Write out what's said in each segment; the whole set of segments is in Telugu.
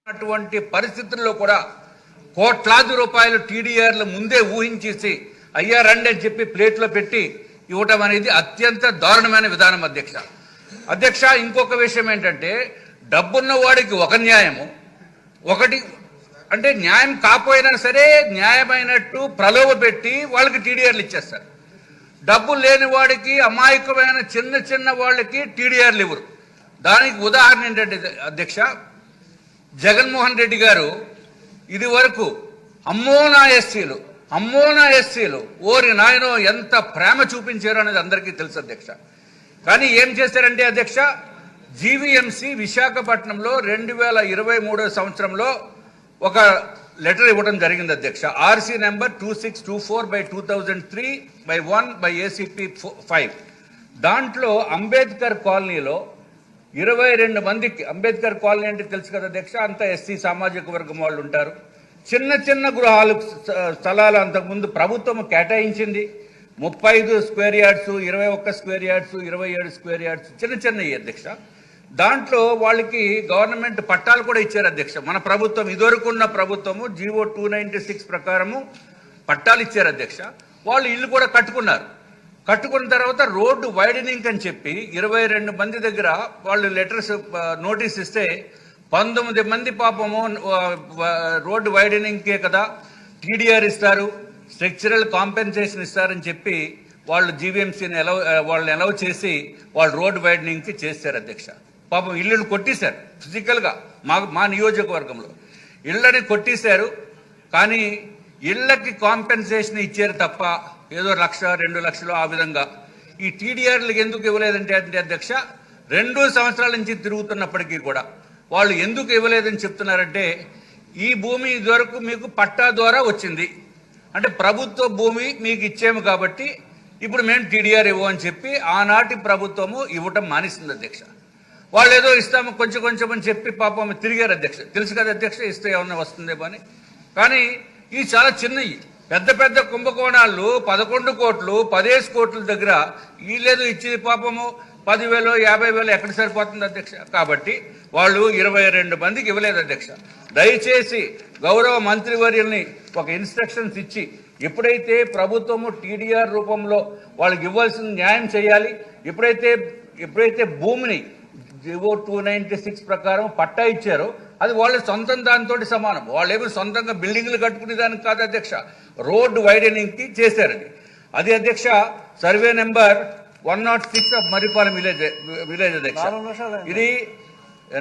అటువంటి పరిస్థితుల్లో కూడా కోట్లాది రూపాయలు టీడీఆర్లు ముందే ఊహించేసి అయ్యా రండి అని చెప్పి ప్లేట్లో పెట్టి ఇవ్వటం అనేది అత్యంత దారుణమైన విధానం అధ్యక్ష. ఇంకొక విషయం ఏంటంటే డబ్బున్న వాడికి ఒక న్యాయము, ఒకటి అంటే న్యాయం కాకపోయినా సరే న్యాయమైనట్టు ప్రలోభ పెట్టి వాళ్ళకి టీడీఆర్లు ఇచ్చేస్తారు. డబ్బులు లేని వాడికి అమాయకమైన చిన్న చిన్న వాళ్ళకి టీడీఆర్లు ఇవ్వరు. దానికి ఉదాహరణ ఏంటంటే అధ్యక్ష, జగన్మోహన్ రెడ్డి గారు ఇది వరకు అమ్మోనా ఎస్సీలు ఓరి నాయనో ఎంత ప్రేమ చూపించారు అనేది అందరికీ తెలుసు అధ్యక్ష. కానీ ఏం చేశారంటే అధ్యక్ష, జీవీఎంసీ విశాఖపట్నంలో 2023 సంవత్సరంలో ఒక లెటర్ ఇవ్వడం జరిగింది అధ్యక్ష. RC number 2624/2003/1/ACP5. దాంట్లో అంబేద్కర్ కాలనీలో 22 మందికి, అంబేద్కర్ కాలనీ అంటే తెలుసు కదా అధ్యక్ష, అంతా ఎస్సీ సామాజిక వర్గం వాళ్ళు ఉంటారు. చిన్న చిన్న గృహాలు స్థలాలు అంతకుముందు ప్రభుత్వం కేటాయించింది. 35 square yards, 21 square yards, 27 square yards చిన్న చిన్నవి అధ్యక్ష. దాంట్లో వాళ్ళకి గవర్నమెంట్ పట్టాలు కూడా ఇచ్చారు అధ్యక్ష. మన ప్రభుత్వం ఇదివరకున్న ప్రభుత్వము జీవో 296 ప్రకారము పట్టాలు ఇచ్చారు అధ్యక్ష. వాళ్ళు ఇల్లు కూడా కట్టుకున్నారు. కట్టుకున్న తర్వాత రోడ్డు వైడనింగ్ అని చెప్పి 22 మంది దగ్గర వాళ్ళు లెటర్స్ నోటీస్ ఇస్తే 19 మంది పాపము రోడ్డు వైడనింగ్కే కదా టీడీఆర్ ఇస్తారు, స్ట్రక్చరల్ కాంపెన్సేషన్ ఇస్తారని చెప్పి వాళ్ళు జీవీఎంసీని వాళ్ళని అలౌ చేసి వాళ్ళు రోడ్డు వైడనింగ్కి చేశారు అధ్యక్ష. పాపం ఇళ్ళని కొట్టేశారు ఫిజికల్గా. మా నియోజకవర్గంలో ఇళ్ళని కొట్టేశారు. కానీ ఇళ్ళకి కాంపెన్సేషన్ ఇచ్చారు తప్ప ఏదో 1,00,000, 2 లక్షలు ఆ విధంగా ఈ టీడీఆర్లకు ఎందుకు ఇవ్వలేదంటే అధ్యక్ష, 2 సంవత్సరాల నుంచి తిరుగుతున్నప్పటికీ కూడా వాళ్ళు ఎందుకు ఇవ్వలేదని చెప్తున్నారంటే, ఈ భూమి ఇదివరకు మీకు పట్టా ద్వారా వచ్చింది, అంటే ప్రభుత్వ భూమి మీకు ఇచ్చాము కాబట్టి ఇప్పుడు మేము టీడీఆర్ ఇవ్వమని చెప్పి ఆనాటి ప్రభుత్వము ఇవ్వటం మానేసింది అధ్యక్ష. వాళ్ళు ఏదో ఇస్తాము కొంచెం కొంచెం అని చెప్పి పాపం తిరిగారు అధ్యక్ష. తెలుసు కదా అధ్యక్ష, ఇస్తే ఏమన్నా వస్తుందేమో అని. కానీ ఇవి చాలా చిన్నవి. పెద్ద పెద్ద కుంభకోణాలు 11 కోట్లు 15 కోట్ల దగ్గర వీళ్ళేదో ఇచ్చేది పాపము 10,000 50,000 ఎక్కడ సరిపోతుంది అధ్యక్ష. కాబట్టి వాళ్ళు 22 మందికి ఇవ్వలేదు అధ్యక్ష. దయచేసి గౌరవ మంత్రివర్యుల్ని ఒక ఇన్స్ట్రక్షన్స్ ఇచ్చి ఎప్పుడైతే ప్రభుత్వము టీడీఆర్ రూపంలో వాళ్ళకి ఇవ్వాల్సిన న్యాయం చేయాలి, ఎప్పుడైతే భూమిని జీవో 296 ప్రకారం పట్టా ఇచ్చారో అది వాళ్ళ సొంతం దానితో సమానం. వాళ్ళు ఏమో సొంతంగా బిల్డింగ్లు కట్టుకునే దానికి కాదు అధ్యక్ష, రోడ్డు వైడనింగ్కి చేశారు. అది అధ్యక్ష survey number 106 of Marripalem village అధ్యక్ష. ఇది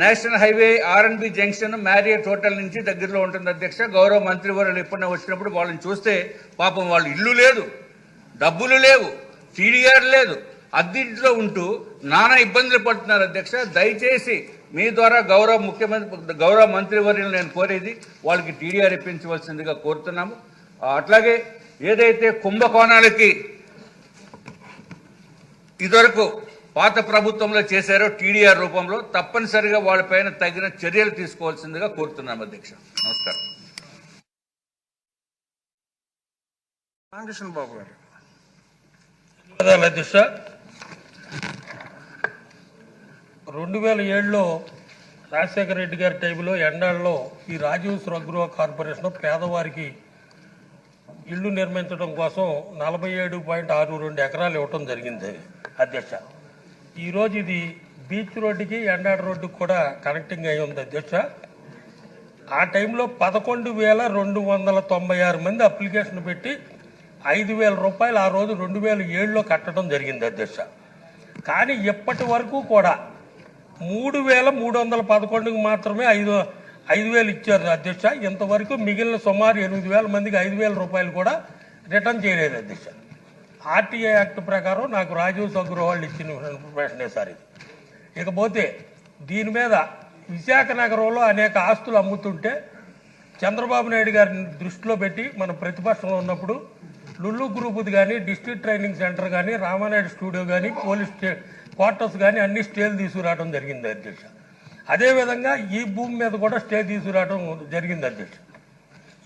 national highway R&B junction Marriott hotel నుంచి దగ్గరలో ఉంటుంది అధ్యక్ష. గౌరవ మంత్రివర్యులు ఎప్పుడైనా వచ్చినప్పుడు వాళ్ళని చూస్తే పాపం వాళ్ళు ఇల్లు లేదు, డబ్బులు లేవు, టీడీఆర్ లేదు, అద్దెంట్లో ఉంటూ నానా ఇబ్బందులు పడుతున్నారు అధ్యక్ష. దయచేసి మీ ద్వారా గౌరవ మంత్రివర్యులు నేను కోరేది వాళ్ళకి టీడీఆర్ ఇప్పించవలసిందిగా కోరుతున్నాము. అట్లాగే ఏదైతే కుంభకోణాలకి ఇదివరకు పాత ప్రభుత్వంలో చేశారో టీడీఆర్ రూపంలో తప్పనిసరిగా వాళ్ళపైన తగిన చర్యలు తీసుకోవాల్సిందిగా కోరుతున్నాం అధ్యక్ష. నమస్కారం. రామకృష్ణ బాబు గారు. అధ్యక్ష, 2007లో రాజశేఖర రెడ్డి గారి టైంలో ఎండాళ్ళలో ఈ రాజీవ్ స్వగృహ కార్పొరేషన్ పేదవారికి ఇళ్లు నిర్మించడం కోసం 47.62 ఎకరాలు ఇవ్వటం జరిగింది అధ్యక్ష. ఈరోజు ఇది బీచ్ రోడ్డుకి ఎండాడ రోడ్డుకి కూడా కనెక్టింగ్ అయి ఉంది అధ్యక్ష. ఆ టైంలో 11,296 మంది అప్లికేషన్ పెట్టి 5,000 రూపాయలు ఆ రోజు 2007లో కట్టడం జరిగింది అధ్యక్ష. కానీ ఇప్పటి వరకు కూడా 3,311కి మాత్రమే 5,000 ఇచ్చారు అధ్యక్ష. ఇంతవరకు మిగిలిన సుమారు 8,000 మందికి 5,000 రూపాయలు కూడా రిటర్న్ చేయలేదు అధ్యక్ష. ఆర్టీఐ యాక్ట్ ప్రకారం నాకు రాజీవ్ స్వగృహ వాళ్ళు ఇచ్చిన ఇన్ఫర్మేషనే సార్ ఇది. ఇకపోతే దీని మీద విశాఖ నగరంలో అనేక ఆస్తులు అమ్ముతుంటే చంద్రబాబు నాయుడు గారిని దృష్టిలో పెట్టి మన ప్రతిపక్షంలో ఉన్నప్పుడు లుల్లు గ్రూపుది కానీ, డిస్ట్రిక్ట్ ట్రైనింగ్ సెంటర్ కానీ, రామానాయుడు స్టూడియో కానీ, పోలీస్ క్వార్టర్స్ కానీ అన్ని స్టేలు తీసుకురావడం జరిగింది అధ్యక్ష. అదేవిధంగా ఈ భూమి మీద కూడా స్టే తీసుకురావడం జరిగింది అధ్యక్ష.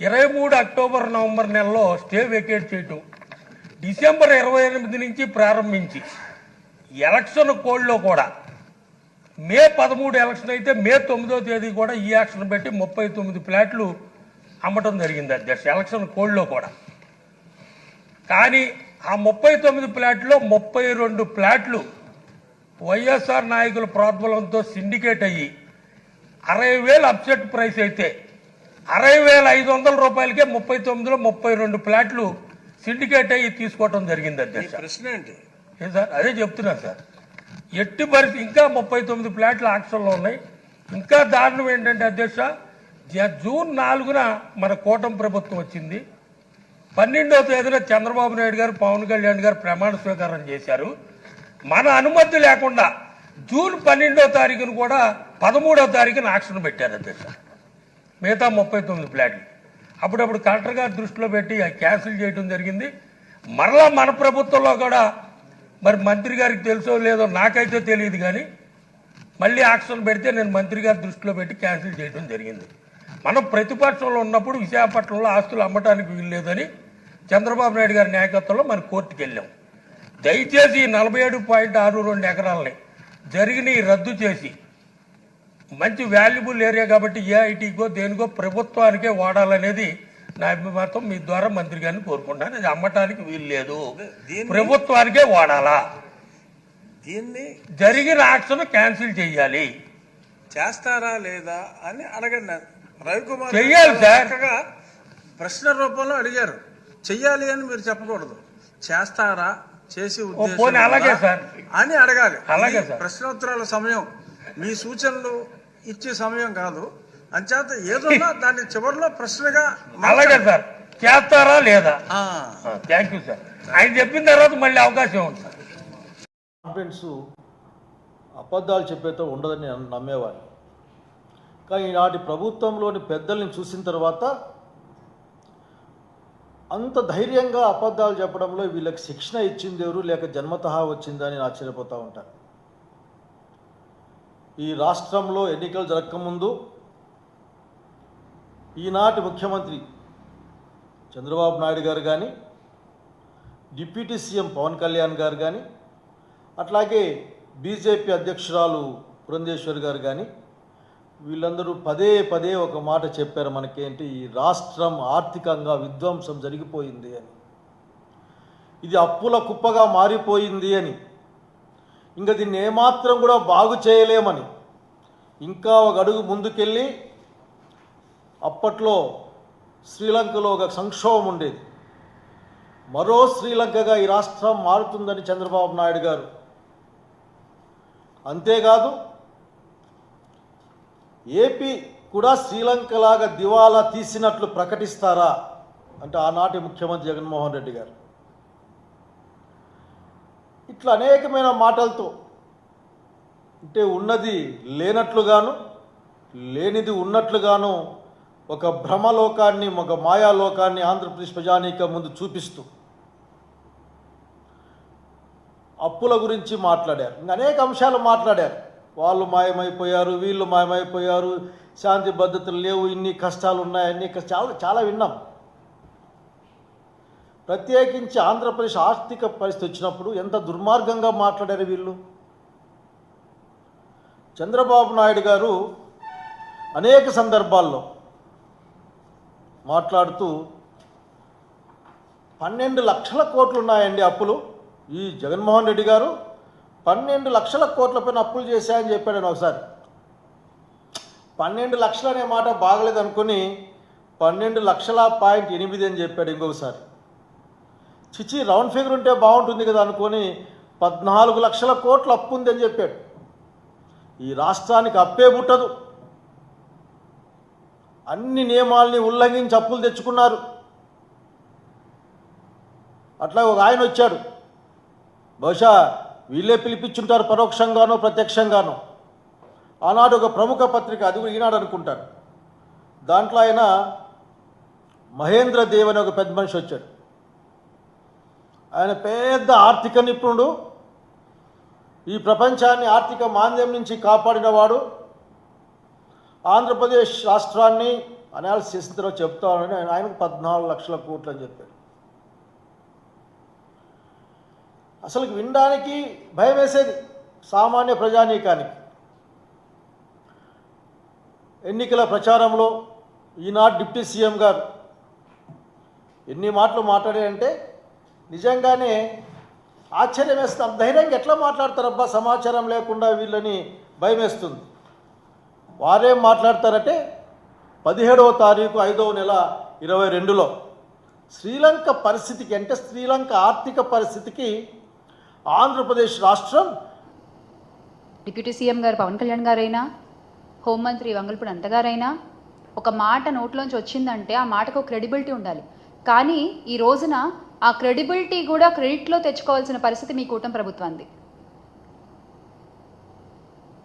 23 అక్టోబర్ నవంబర్ నెలలో స్టే వెకేట్ చేయటం, డిసెంబర్ 28 నుంచి ప్రారంభించి ఎలక్షన్ కోడ్లో కూడా మే 13 ఎలక్షన్ అయితే మే 9వ తేదీ కూడా ఈ యాక్షన్ పెట్టి 39 ఫ్లాట్లు అమ్మటం జరిగింది అధ్యక్ష, ఎలక్షన్ కోడ్లో కూడా. కానీ ఆ 39 ఫ్లాట్లో 32 ఫ్లాట్లు వైఎస్ఆర్ నాయకుల ప్రోద్బలంతో సిండికేట్ అయ్యి 60,000 అప్సెట్ ప్రైస్ అయితే 60,500 రూపాయలకే 39లో 32 ఫ్లాట్లు సిండికేట్ అయ్యి తీసుకోవటం జరిగింది అధ్యక్ష. ప్రశ్న ఏంటి ఏం సార్, అదే చెప్తున్నాను సార్. ఎట్టి పరిస్థితి ఇంకా 39 ఫ్లాట్లు ఆక్షన్లో ఉన్నాయి. ఇంకా దారుణం ఏంటంటే అధ్యక్ష, జూన్ 4న మన కూటమి ప్రభుత్వం వచ్చింది. 12వ తేదీన చంద్రబాబు నాయుడు గారు, పవన్ కళ్యాణ్ గారు ప్రమాణ స్వీకారం చేశారు. మన అనుమతి లేకుండా జూన్ 12వ తారీఖున కూడా 13వ తారీఖున ఆక్షన్ పెట్టారు అధ్యక్ష, మిగతా 39 ఫ్లాట్లు. అప్పుడప్పుడు కలెక్టర్ గారి దృష్టిలో పెట్టి క్యాన్సిల్ చేయడం జరిగింది. మరలా మన ప్రభుత్వంలో కూడా మరి మంత్రి గారికి తెలుసో లేదో నాకైతే తెలియదు, కానీ మళ్ళీ ఆక్షన్ పెడితే నేను మంత్రి గారి దృష్టిలో పెట్టి క్యాన్సిల్ చేయడం జరిగింది. మనం ప్రతిపక్షంలో ఉన్నప్పుడు విశాఖపట్నంలో ఆస్తులు అమ్మటానికి వీల్లేదని చంద్రబాబు నాయుడు గారి నాయకత్వంలో మన కోర్టుకు వెళ్ళాం. దయచేసి 47.62 ఎకరాలని జరిగిన రద్దు చేసి మంచి వాల్యుబుల్ ఏరియా కాబట్టి ఏఐటీకో దేనికో ప్రభుత్వానికే వాడాలనేది నా అభిమతం. మీ ద్వారా మంత్రి గారిని కోరుకుంటాను. అది అమ్మటానికి వీలు లేదు, ప్రభుత్వానికే వాడాలా. దీన్ని జరిగిన ఆక్షన్ క్యాన్సిల్ చేయాలి. చేస్తారా లేదా అని అడగండి. రవికుమార్ చెయ్యాలి సార్. చక్కగా ప్రశ్న రూపంలో అడిగారు. చెయ్యాలి అని మీరు చెప్పకూడదు, చేస్తారా, చేసి ఉద్దేశం అలాగే సార్ అని అడగాలి. అలాగే సార్. ప్రశ్నోత్తరాల సమయం మీ సూచనలు ఇచ్చే సమయం కాదు. అంచేత ఏదన్నా దాన్ని చివరిలో ప్రశ్నగా అలాగే సార్, చేస్తారా లేదా. Thank you sir. ఆయన చెప్పిన తర్వాత మళ్ళీ అవకాశం ఉంది సార్. కాన్ఫిడెన్స్ అబద్ధాలు చెప్పేతో ఉండదని నేను నమ్మేవాడిని. కానీ ఈనాటి ప్రభుత్వంలోని పెద్దల్ని చూసిన తర్వాత అంత ధైర్యంగా అబద్ధాలు చెప్పడంలో వీళ్ళకి శిక్షణ ఇచ్చింది ఎవరు, లేక జన్మతహా వచ్చిందని నేను ఆశ్చర్యపోతూ ఉంటాను. ఈ రాష్ట్రంలో ఎన్నికలు జరగకముందు ఈనాటి ముఖ్యమంత్రి చంద్రబాబు నాయుడు గారు కానీ, డిప్యూటీ సీఎం పవన్ కళ్యాణ్ గారు కానీ, అట్లాగే బీజేపీ అధ్యక్షురాలు పురంధేశ్వరి గారు కానీ, వీళ్ళందరూ పదే పదే ఒక మాట చెప్పారు మనకేంటి, ఈ రాష్ట్రం ఆర్థికంగా విధ్వంసం జరిగిపోయింది అని, ఇది అప్పుల కుప్పగా మారిపోయింది అని, ఇంకా దీన్ని ఏమాత్రం కూడా బాగు చేయలేమని, ఇంకా ఒక అడుగు ముందుకెళ్ళి అప్పట్లో శ్రీలంకలో ఒక సంక్షోభం ఉండేది, మరో శ్రీలంకగా ఈ రాష్ట్రం మారుతుందని చంద్రబాబు నాయుడు గారు. అంతేకాదు ఏపీ కూడా శ్రీలంకలాగా దివాలా తీసినట్లు ప్రకటిస్తారా అంటే ఆనాటి ముఖ్యమంత్రి జగన్మోహన్ రెడ్డి గారు. ఇట్లా అనేకమైన మాటలతో అంటే ఉన్నది లేనట్లుగాను లేనిది ఉన్నట్లుగాను ఒక భ్రమలోకాన్ని, ఒక మాయాలోకాన్ని ఆంధ్రప్రదేశ్ ప్రజానీకం ముందు చూపిస్తూ అప్పుల గురించి మాట్లాడారు. ఇంకా అనేక అంశాలు మాట్లాడారు. వాళ్ళు మాయమైపోయారు, వీళ్ళు మాయమైపోయారు, శాంతి భద్రతలు లేవు, ఇన్ని కష్టాలు ఉన్నాయి, అన్ని చాలా చాలా విన్నాం. ప్రత్యేకించి ఆంధ్రప్రదేశ్ ఆర్థిక పరిస్థితి వచ్చినప్పుడు ఎంత దుర్మార్గంగా మాట్లాడారు వీళ్ళు. చంద్రబాబు నాయుడు గారు అనేక సందర్భాల్లో మాట్లాడుతూ 12 లక్షల కోట్లు ఉన్నాయండి అప్పులు. ఈ జగన్మోహన్ రెడ్డి గారు 12 లక్షల కోట్ల పైన అప్పులు చేశాయని చెప్పాడు ఒకసారి. 12 లక్షలు అనే మాట బాగలేదు అనుకుని 12,08,000 అని చెప్పాడు ఇంకొకసారి. చిచి రౌండ్ ఫిగర్ ఉంటే బాగుంటుంది కదా అనుకొని 14 లక్షల కోట్ల అప్పు ఉందని చెప్పాడు. ఈ రాష్ట్రానికి అప్పే పుట్టదు, అన్ని నియమాల్ని ఉల్లంఘించి అప్పులు తెచ్చుకున్నారు. అట్లా ఒక ఆయన వచ్చాడు, బహుశా వీళ్ళే పిలిపించుంటారు పరోక్షంగానో ప్రత్యక్షంగానో. ఆనాడు ఒక ప్రముఖ పత్రిక, అది కూడా ఈనాడు అనుకుంటారు, దాంట్లో ఆయన మహేంద్ర దేవ్ అనే ఒక పెద్ద మనిషి వచ్చాడు. ఆయన పెద్ద ఆర్థిక నిపుణుడు, ఈ ప్రపంచాన్ని ఆర్థిక మాంద్యం నుంచి కాపాడినవాడు, ఆంధ్రప్రదేశ్ రాష్ట్రాన్ని అనాలిసిస్ చేసిన తర్వాత చెప్తానని ఆయనకు 14 లక్షల కోట్లు అని చెప్పాడు. అసలు వినడానికి భయం వేసేది సామాన్య ప్రజానీకానికి. ఎన్నికల ప్రచారంలో ఈనాడు డిప్యూటీ సీఎం గారు ఎన్ని మాటలు మాట్లాడారంటే నిజంగానే ఆశ్చర్యం వేస్తుంది. ధైర్యంగా ఎట్లా మాట్లాడతారబ్బా, సమాచారం లేకుండా వీళ్ళని భయం వేస్తుంది. వారేం మాట్లాడతారంటే 17వ తారీఖు 5వ నెల 2022లో శ్రీలంక పరిస్థితికి, అంటే శ్రీలంక ఆర్థిక పరిస్థితికి ఆంధ్రప్రదేశ్ రాష్ట్రం, డిప్యూటీ సీఎం గారు పవన్ కళ్యాణ్ గారైనా, హోంమంత్రి వంగల్పూడి అనిత గారైనా ఒక మాట నోట్లోంచి వచ్చిందంటే ఆ మాటకు క్రెడిబిలిటీ ఉండాలి. కానీ ఈ రోజున ఆ క్రెడిబిలిటీ కూడా క్రెడిట్లో తెచ్చుకోవాల్సిన పరిస్థితి మీ కూటమి ప్రభుత్వానికి.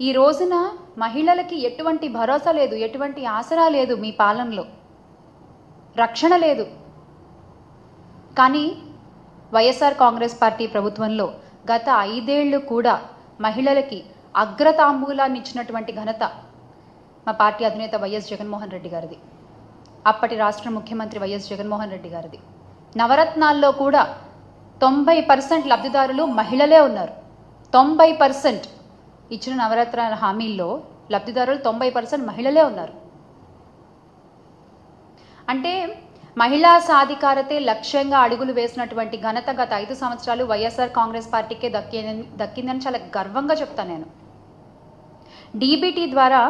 ఈ రోజున మహిళలకి ఎటువంటి భరోసా లేదు, ఎటువంటి ఆసరా లేదు, మీ పాలనలో రక్షణ లేదు. కానీ వైఎస్ఆర్ కాంగ్రెస్ పార్టీ ప్రభుత్వంలో గత 5 ఏళ్ళు కూడా మహిళలకి అగ్రతాంబూలాన్ని ఇచ్చినటువంటి ఘనత మా పార్టీ అధినేత వైఎస్ జగన్మోహన్ రెడ్డి గారిది, అప్పటి రాష్ట్ర ముఖ్యమంత్రి వైఎస్ జగన్మోహన్ రెడ్డి గారిది. నవరత్నాల్లో కూడా 90% లబ్ధిదారులు మహిళలే ఉన్నారు. 90% ఇచ్చిన నవరత్నాల హామీల్లో లబ్ధిదారులు 90% మహిళలే ఉన్నారు. అంటే మహిళా సాధికారతే లక్ష్యంగా అడుగులు వేసినటువంటి ఘనత గత 5 సంవత్సరాలు వైఎస్ఆర్ కాంగ్రెస్ పార్టీకే దక్కిందని చాలా గర్వంగా చెప్తాను నేను. డీబీటీ ద్వారా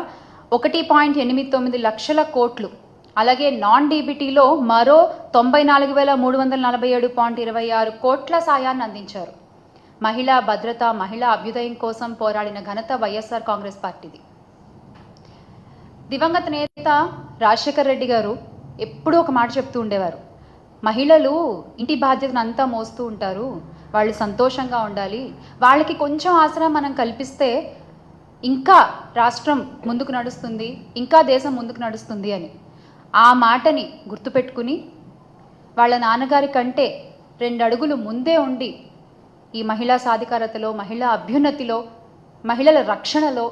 1.89 లక్షల కోట్లు, అలాగే నాన్ డీబీటీలో మరో 94,347.26 కోట్ల సాయాన్ని అందించారు. మహిళా భద్రత, మహిళా అభ్యుదయం కోసం పోరాడిన ఘనత వైఎస్ఆర్ కాంగ్రెస్ పార్టీది. దివంగత నేత రాజశేఖర్ రెడ్డి గారు ఎప్పుడూ ఒక మాట చెప్తూ ఉండేవారు, మహిళలు ఇంటి బాధ్యతను అంతా మోస్తూ ఉంటారు, వాళ్ళు సంతోషంగా ఉండాలి, వాళ్ళకి కొంచెం ఆసరా మనం కల్పిస్తే ఇంకా రాష్ట్రం ముందుకు నడుస్తుంది, ఇంకా దేశం ముందుకు నడుస్తుంది అని. ఆ మాటని గుర్తుపెట్టుకుని వాళ్ళ నాన్నగారి కంటే 2 అడుగులు ముందే ఉండి ఈ మహిళా సాధికారతలో, మహిళా అభ్యున్నతిలో, మహిళల రక్షణలో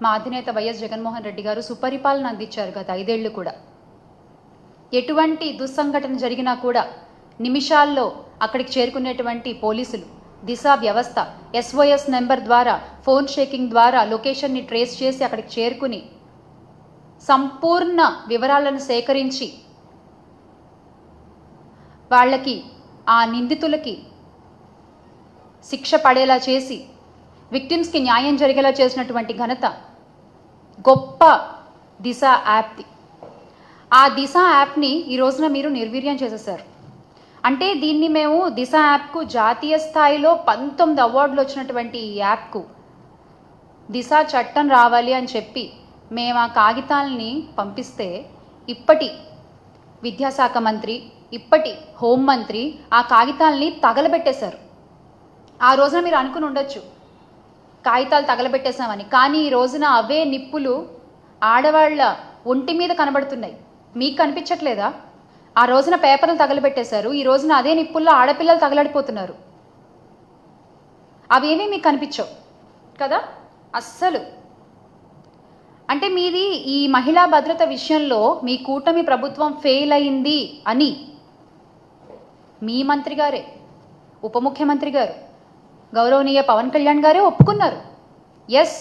మా అధినేత వైఎస్ జగన్మోహన్ రెడ్డి గారు సుపరిపాలన అందించారు గత 5 ఏళ్ళు కూడా. ఎటువంటి దుస్సంఘటన జరిగినా కూడా నిమిషాల్లో అక్కడికి చేరుకునేటువంటి పోలీసులు, దిశ వ్యవస్థ, SOS నెంబర్ ద్వారా, ఫోన్ షేకింగ్ ద్వారా లొకేషన్ని ట్రేస్ చేసి అక్కడికి చేరుకుని సంపూర్ణ వివరాలను సేకరించి వాళ్ళకి, ఆ నిందితులకి శిక్ష పడేలా చేసి విక్టిమ్స్కి న్యాయం జరిగేలా చేసినటువంటి ఘనత గొప్ప దిశ యాప్ది. ఆ దిశ యాప్ని ఈ రోజున మీరు నిర్వీర్యం చేసేసారు. అంటే దీన్ని మేము దిశ యాప్కు జాతీయ స్థాయిలో 19 అవార్డులు వచ్చినటువంటి ఈ యాప్కు దిశ చట్టం రావాలి అని చెప్పి మేము ఆ కాగితాలని పంపిస్తే ఇప్పటి విద్యాశాఖ మంత్రి, ఇప్పటి హోంమంత్రి ఆ కాగితాలని తగలబెట్టేశారు. ఆ రోజున మీరు అనుకుని ఉండొచ్చు కాగితాలు తగలబెట్టేశామని, కానీ ఈ రోజున అవే నిప్పులు ఆడవాళ్ళ ఒంటి మీద కనబడుతున్నాయి. మీకు కనిపించట్లేదా? ఆ రోజున పేపర్లు తగలబెట్టేశారు, ఈ రోజున అదే నిప్పుల్లో ఆడపిల్లలు తగలడిపోతున్నారు. అవేమీ మీకు కనిపించవు కదా అస్సలు. అంటే మీది ఈ మహిళా భద్రత విషయంలో మీ కూటమి ప్రభుత్వం ఫెయిల్ అయింది అని మీ మంత్రి గారే, ఉప ముఖ్యమంత్రి గారు, గౌరవనీయ పవన్ కళ్యాణ్ గారే ఒప్పుకున్నారు. Yes,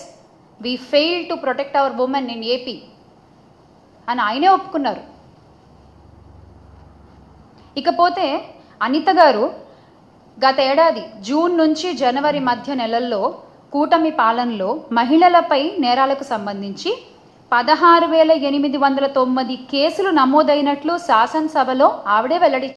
we fail to protect our women in AP అని ఆయనే ఒప్పుకున్నారు. ఇకపోతే అనిత గారు గత ఏడాది జూన్ నుంచి జనవరి మధ్య నెలల్లో కూటమి పాలనలో మహిళలపై నేరాలకు సంబంధించి 16,809 కేసులు నమోదైనట్లు శాసనసభలో ఆవిడే వెల్లడి